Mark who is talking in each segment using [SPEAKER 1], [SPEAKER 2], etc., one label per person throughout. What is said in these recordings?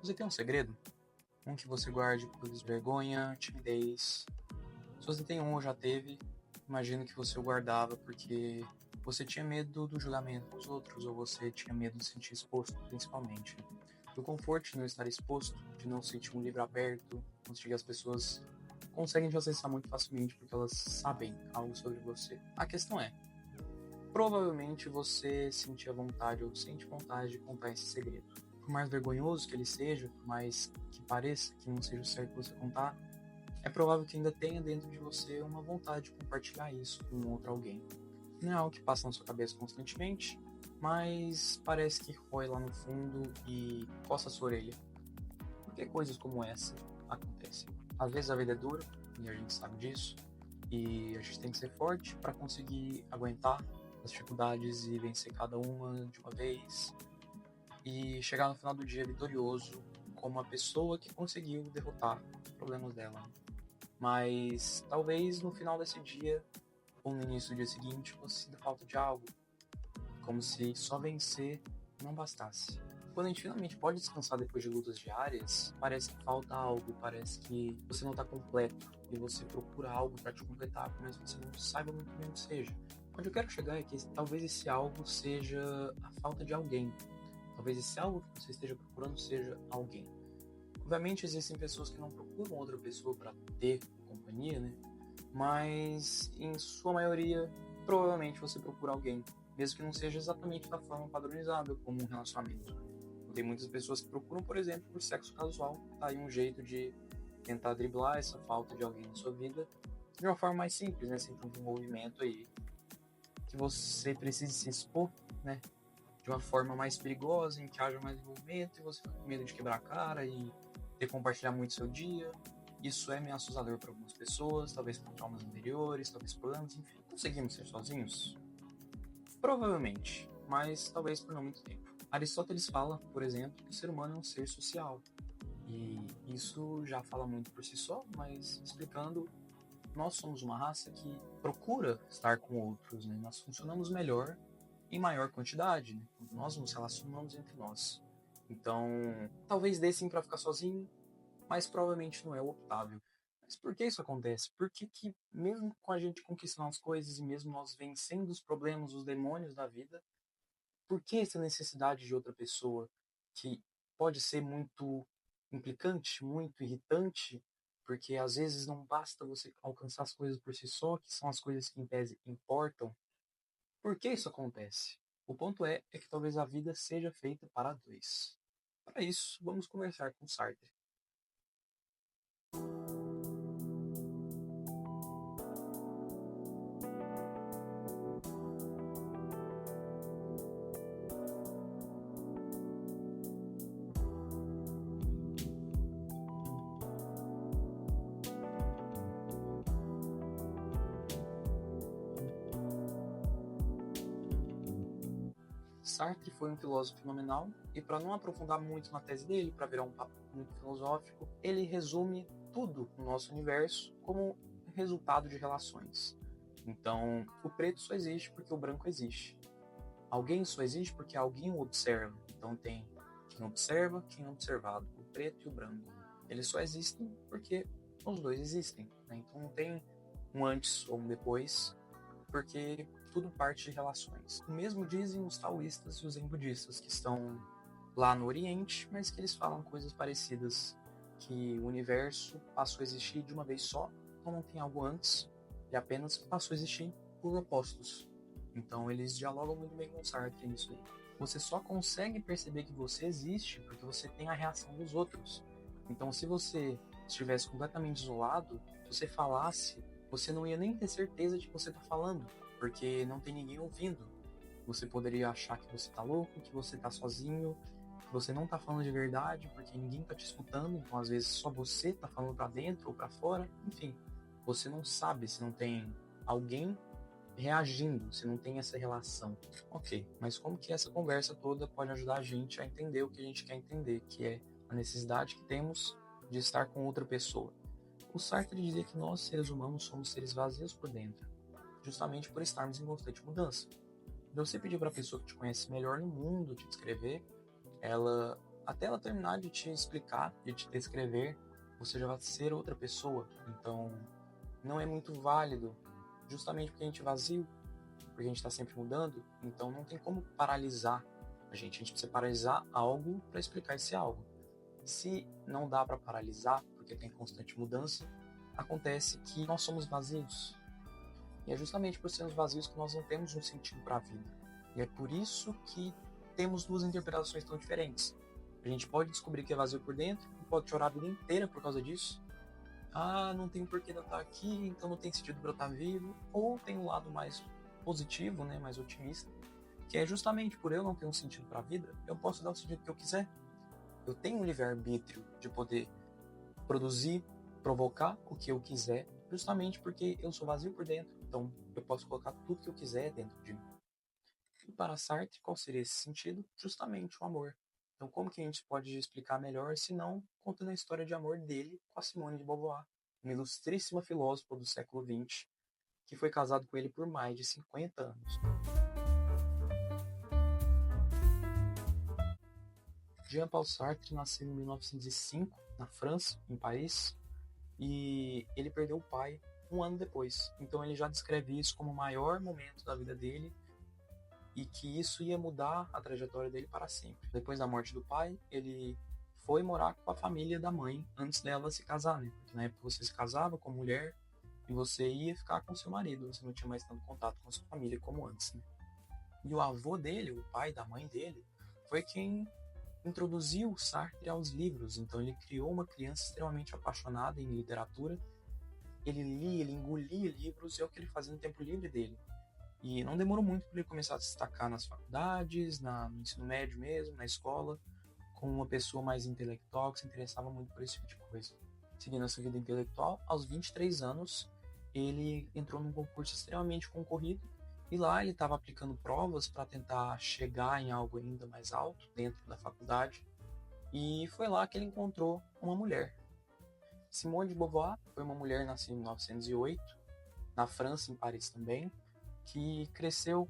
[SPEAKER 1] Você tem um segredo? Um que você guarde por vergonha, timidez. Se você tem um ou já teve, imagino que você o guardava porque você tinha medo do julgamento dos outros ou você tinha medo de se sentir exposto, principalmente. Do conforto de não estar exposto, de não sentir um livro aberto, onde as pessoas conseguem te acessar muito facilmente porque elas sabem algo sobre você. A questão é, provavelmente você sentia vontade ou sente vontade de contar esse segredo. Por mais vergonhoso que ele seja, por mais que pareça que não seja o certo você contar, é provável que ainda tenha dentro de você uma vontade de compartilhar isso com outro alguém. Não é algo que passa na sua cabeça constantemente, mas parece que rói lá no fundo e coça a sua orelha. Por que coisas como essa acontecem? Às vezes a vida é dura, e a gente sabe disso, e a gente tem que ser forte para conseguir aguentar as dificuldades e vencer cada uma de uma vez e chegar no final do dia vitorioso como uma pessoa que conseguiu derrotar os problemas dela. Mas talvez no final desse dia ou no início do dia seguinte você sinta falta de algo, como se só vencer não bastasse. Quando a gente finalmente pode descansar depois de lutas diárias, parece que falta algo, parece que você não está completo e você procura algo para te completar, mas você não saiba muito bem o que seja. Onde eu quero chegar é que talvez esse algo seja a falta de alguém. Talvez esse algo que você esteja procurando seja alguém. Obviamente existem pessoas que não procuram outra pessoa para ter companhia, né? Mas em sua maioria, provavelmente você procura alguém, mesmo que não seja exatamente da forma padronizada como um relacionamento. Tem muitas pessoas que procuram, por exemplo, por sexo casual. Tá aí um jeito de tentar driblar essa falta de alguém na sua vida de uma forma mais simples, né? Sem tanto envolvimento aí que você precise se expor, né? De uma forma mais perigosa, em que haja mais envolvimento e você fica com medo de quebrar a cara e ter que compartilhar muito seu dia. Isso é meio assustador para algumas pessoas, talvez por traumas anteriores, talvez por anos, enfim. Conseguimos ser sozinhos? Provavelmente, mas talvez por não muito tempo. Aristóteles fala, por exemplo, que o ser humano é um ser social. E isso já fala muito por si só, mas explicando, nós somos uma raça que procura estar com outros, né? Nós funcionamos melhor em maior quantidade, né? Quando nós nos relacionamos entre nós. Então, talvez dê sim para ficar sozinho, mas provavelmente não é o optável. Mas por que isso acontece? Por que mesmo com a gente conquistando as coisas e mesmo nós vencendo os problemas, os demônios da vida, por que essa necessidade de outra pessoa que pode ser muito implicante, muito irritante, porque às vezes não basta você alcançar as coisas por si só, que são as coisas que em tese importam. Por que isso acontece? O ponto é que talvez a vida seja feita para dois. Para isso, vamos conversar com Sartre. Sartre foi um filósofo fenomenal, e para não aprofundar muito na tese dele, para virar um papo muito filosófico, ele resume tudo no nosso universo como resultado de relações. Então, o preto só existe porque o branco existe. Alguém só existe porque alguém o observa. Então tem quem observa, quem é observado, o preto e o branco. Eles só existem porque os dois existem, né? Então não tem um antes ou um depois, porque tudo parte de relações. O mesmo dizem os taoístas e os zen budistas, que estão lá no Oriente, mas que eles falam coisas parecidas, que o universo passou a existir de uma vez só, então não tem algo antes, ele apenas passou a existir por opostos. Então eles dialogam muito bem com Sartre nisso aí. Você só consegue perceber que você existe porque você tem a reação dos outros. Então se você estivesse completamente isolado, se você falasse, você não ia nem ter certeza de que você está falando, porque não tem ninguém ouvindo. Você poderia achar que você está louco, que você está sozinho, que você não está falando de verdade, porque ninguém está te escutando, então às vezes só você está falando para dentro ou para fora, enfim. Você não sabe se não tem alguém reagindo, se não tem essa relação. Ok, mas como que essa conversa toda pode ajudar a gente a entender o que a gente quer entender, que é a necessidade que temos de estar com outra pessoa? O Sartre dizia que nós, seres humanos, somos seres vazios por dentro, justamente por estarmos em constante mudança. Se você pedir para a pessoa que te conhece melhor no mundo te descrever, ela até ela terminar de te explicar, de te descrever, você já vai ser outra pessoa. Então, não é muito válido, justamente porque a gente é vazio, porque a gente está sempre mudando. Então, não tem como paralisar a gente precisa paralisar algo para explicar esse algo. Se não dá para paralisar, porque tem constante mudança, acontece que nós somos vazios. E é justamente por sermos vazios que nós não temos um sentido para a vida. E é por isso que temos duas interpretações tão diferentes. A gente pode descobrir que é vazio por dentro e pode chorar a vida inteira por causa disso. Ah, não tem porquê de eu estar aqui, então não tem sentido para eu estar vivo. Ou tem um lado mais positivo, né, mais otimista, que é justamente por eu não ter um sentido para a vida, eu posso dar o sentido que eu quiser. Eu tenho um livre-arbítrio de poder produzir, provocar o que eu quiser, justamente porque eu sou vazio por dentro. Então, eu posso colocar tudo que eu quiser dentro de mim. E para Sartre, qual seria esse sentido? Justamente o amor. Então, como que a gente pode explicar melhor, se não contando a história de amor dele com a Simone de Beauvoir, uma ilustríssima filósofa do século XX, que foi casado com ele por mais de 50 anos. Jean-Paul Sartre nasceu em 1905, na França, em Paris, e ele perdeu o pai um ano depois. Então ele já descreve isso como o maior momento da vida dele e que isso ia mudar a trajetória dele para sempre. Depois da morte do pai, ele foi morar com a família da mãe antes dela se casar, né? Porque na época você se casava com mulher e você ia ficar com seu marido, você não tinha mais tanto contato com a sua família como antes, né? E o avô dele, o pai da mãe dele, foi quem introduziu Sartre aos livros. Então ele criou uma criança extremamente apaixonada em literatura. Ele lia, ele engolia livros, e é o que ele fazia no tempo livre dele. E não demorou muito para ele começar a se destacar nas faculdades, no ensino médio mesmo, na escola, como uma pessoa mais intelectual que se interessava muito por esse tipo de coisa. Seguindo a sua vida intelectual, aos 23 anos, ele entrou num concurso extremamente concorrido, e lá ele estava aplicando provas para tentar chegar em algo ainda mais alto dentro da faculdade. E foi lá que ele encontrou uma mulher. Simone de Beauvoir foi uma mulher nascida em 1908, na França, em Paris também, que cresceu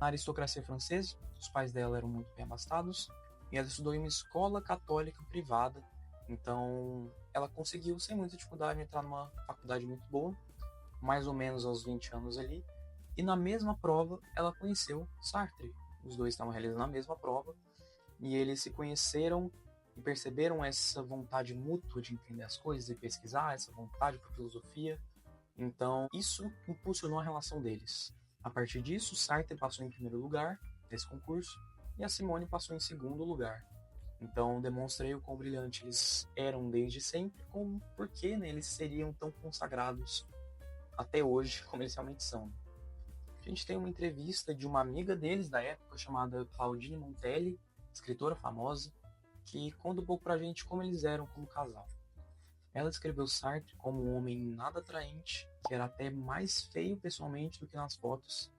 [SPEAKER 1] na aristocracia francesa. Os pais dela eram muito bem abastados e ela estudou em uma escola católica privada. Então ela conseguiu sem muita dificuldade entrar numa faculdade muito boa, mais ou menos aos 20 anos ali. E na mesma prova ela conheceu Sartre. Os dois estavam realizando a mesma prova e eles se conheceram e perceberam essa vontade mútua de entender as coisas e pesquisar, essa vontade por filosofia. Então isso impulsionou a relação deles. A partir disso, Sartre passou em primeiro lugar nesse concurso e a Simone passou em segundo lugar. Então demonstrei o quão brilhantes eles eram desde sempre, como por que, né, eles seriam tão consagrados até hoje como eles realmente são. A gente tem uma entrevista de uma amiga deles da época, chamada Claudine Montelli, escritora famosa, que conta um pouco pra gente como eles eram como casal. Ela descreveu Sartre como um homem nada atraente, que era até mais feio pessoalmente do que nas fotos,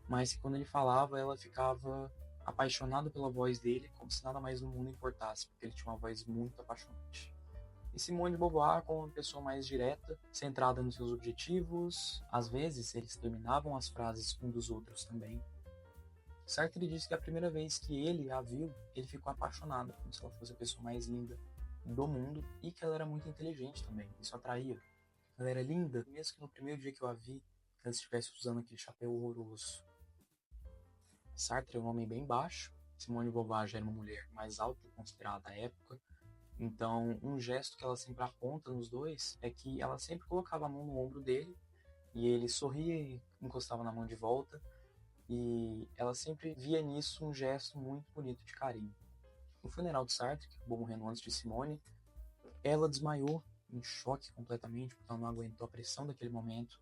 [SPEAKER 1] mas que quando ele falava ela ficava apaixonada pela voz dele, como se nada mais no mundo importasse, porque ele tinha uma voz muito apaixonante. E Simone de Beauvoir como uma pessoa mais direta, centrada nos seus objetivos. Às vezes eles terminavam as frases um dos outros também. Sartre disse que a primeira vez que ele a viu, ele ficou apaixonado, como se ela fosse a pessoa mais linda do mundo, e que ela era muito inteligente também, isso atraía. Ela era linda, mesmo que no primeiro dia que eu a vi, ela estivesse usando aquele chapéu horroroso. Sartre é um homem bem baixo, Simone de Beauvoir já era uma mulher mais alta considerada à época. Então, um gesto que ela sempre aponta nos dois é que ela sempre colocava a mão no ombro dele e ele sorria e encostava na mão de volta, e ela sempre via nisso um gesto muito bonito de carinho. No funeral de Sartre, que acabou morrendo antes de Simone, ela desmaiou em choque completamente, porque ela não aguentou a pressão daquele momento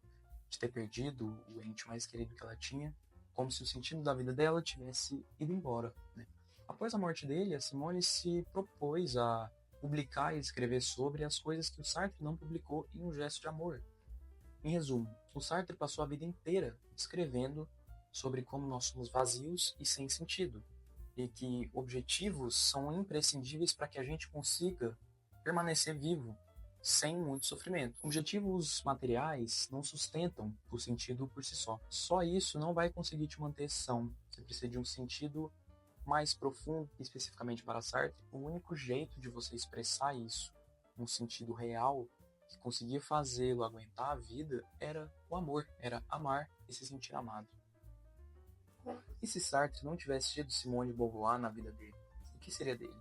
[SPEAKER 1] de ter perdido o ente mais querido que ela tinha, como se o sentido da vida dela tivesse ido embora, né? Após a morte dele, a Simone se propôs a publicar e escrever sobre as coisas que o Sartre não publicou em um gesto de amor. Em resumo, o Sartre passou a vida inteira escrevendo sobre como nós somos vazios e sem sentido, e que objetivos são imprescindíveis para que a gente consiga permanecer vivo, sem muito sofrimento. Objetivos materiais não sustentam o sentido por si só. Só isso não vai conseguir te manter são. Você precisa de um sentido mais profundo, especificamente para Sartre, o único jeito de você expressar isso num sentido real, que conseguia fazê-lo aguentar a vida, era o amor, era amar e se sentir amado. E se Sartre não tivesse tido Simone de Beauvoir na vida dele, o que seria dele?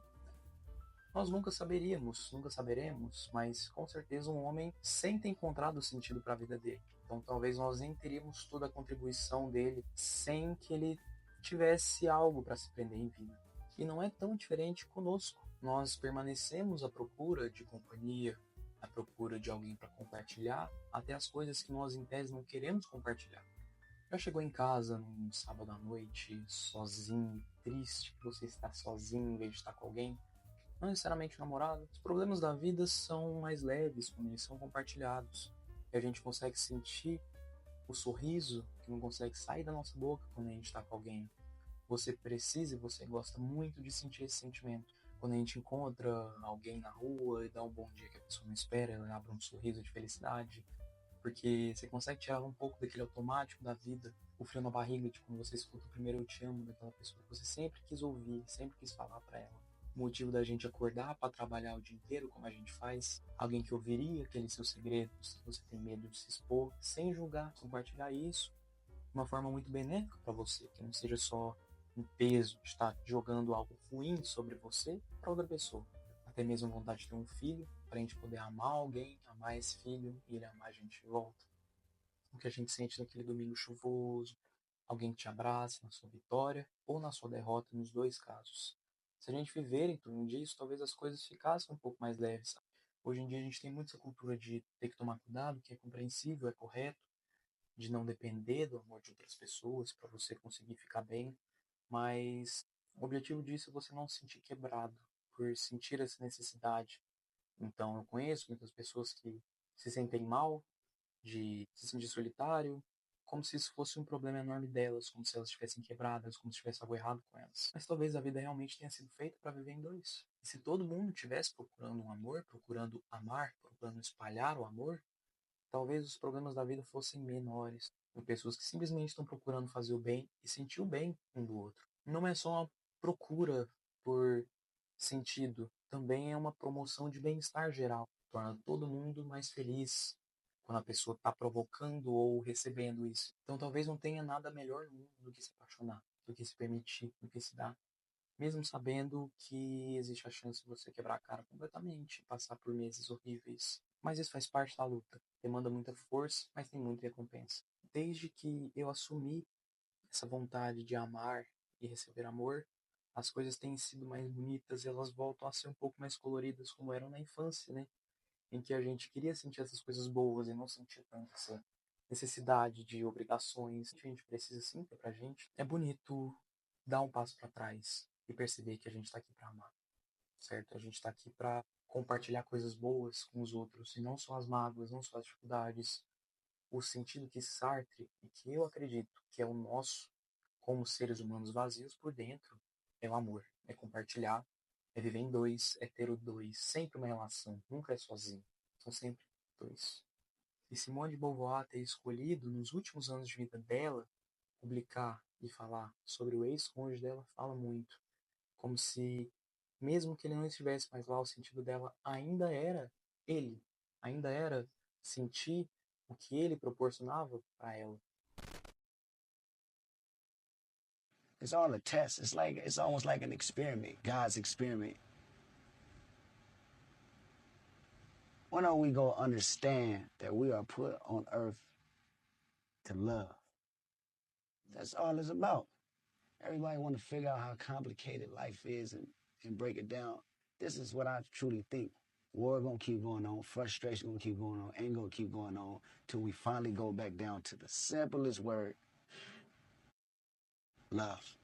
[SPEAKER 1] Nós nunca saberíamos, nunca saberemos, mas com certeza um homem sem ter encontrado o sentido para a vida dele. Então talvez nós nem teríamos toda a contribuição dele sem que ele tivesse algo para se prender em vida. E não é tão diferente conosco. Nós permanecemos à procura de companhia, à procura de alguém para compartilhar, até as coisas que nós em tese não queremos compartilhar. Já chegou em casa num sábado à noite, sozinho, triste, que você está sozinho em vez de estar com alguém? Não necessariamente namorado. Os problemas da vida são mais leves quando eles são compartilhados. E a gente consegue sentir o sorriso que não consegue sair da nossa boca quando a gente está com alguém. Você precisa e você gosta muito de sentir esse sentimento. Quando a gente encontra alguém na rua e dá um bom dia que a pessoa não espera, ela abre um sorriso de felicidade, porque você consegue tirar um pouco daquele automático da vida, o frio na barriga de quando você escuta o primeiro eu te amo daquela pessoa que você sempre quis ouvir, sempre quis falar para ela. O motivo da gente acordar para trabalhar o dia inteiro, como a gente faz, alguém que ouviria aqueles seus segredos, você tem medo de se expor, sem julgar, compartilhar isso de uma forma muito benéfica para você, que não seja só um peso de estar jogando algo ruim sobre você para outra pessoa. Até mesmo vontade de ter um filho, para a gente poder amar alguém, amar esse filho e ele amar a gente de volta. O que a gente sente naquele domingo chuvoso, alguém que te abraça na sua vitória ou na sua derrota, nos dois casos. Se a gente viver em torno disso, talvez as coisas ficassem um pouco mais leves. Sabe? Hoje em dia a gente tem muito essa cultura de ter que tomar cuidado, que é compreensível, é correto, de não depender do amor de outras pessoas para você conseguir ficar bem, mas o objetivo disso é você não se sentir quebrado por sentir essa necessidade. Então eu conheço muitas pessoas que se sentem mal, de se sentir solitário, como se isso fosse um problema enorme delas, como se elas estivessem quebradas, como se tivesse algo errado com elas. Mas talvez a vida realmente tenha sido feita para viver em dois. E se todo mundo estivesse procurando um amor, procurando amar, procurando espalhar o amor, talvez os problemas da vida fossem menores. Em pessoas que simplesmente estão procurando fazer o bem e sentir o bem um do outro. Não é só uma procura por sentido, também é uma promoção de bem-estar geral. Torna todo mundo mais feliz quando a pessoa está provocando ou recebendo isso. Então talvez não tenha nada melhor no mundo do que se apaixonar, do que se permitir, do que se dar. Mesmo sabendo que existe a chance de você quebrar a cara completamente, passar por meses horríveis. Mas isso faz parte da luta. Demanda muita força, mas tem muita recompensa. Desde que eu assumi essa vontade de amar e receber amor, as coisas têm sido mais bonitas e elas voltam a ser um pouco mais coloridas como eram na infância, né? Em que a gente queria sentir essas coisas boas e não sentia tanto essa necessidade de obrigações que a gente precisa sim ter pra gente. É bonito dar um passo para trás e perceber que a gente está aqui para amar, certo? A gente está aqui para compartilhar coisas boas com os outros e não só as mágoas, não só as dificuldades. O sentido que Sartre e que eu acredito que é o nosso como seres humanos vazios por dentro é o amor, é compartilhar, é viver em dois, é ter o dois, sempre uma relação, nunca é sozinho, são sempre dois. E Simone de Beauvoir ter escolhido, nos últimos anos de vida dela, publicar e falar sobre o ex-cônjuge dela, fala muito. Como se, mesmo que ele não estivesse mais lá, o sentido dela ainda era ele, ainda era sentir o que ele proporcionava para ela.
[SPEAKER 2] It's all a test. It's almost like an experiment, God's experiment. When are we gonna understand that we are put on earth to love? That's all it's about. Everybody want to figure out how complicated life is and break it down. This is what I truly think. War gonna keep going on, frustration gonna keep going on, anger gonna keep going on till we finally go back down to the simplest word, love.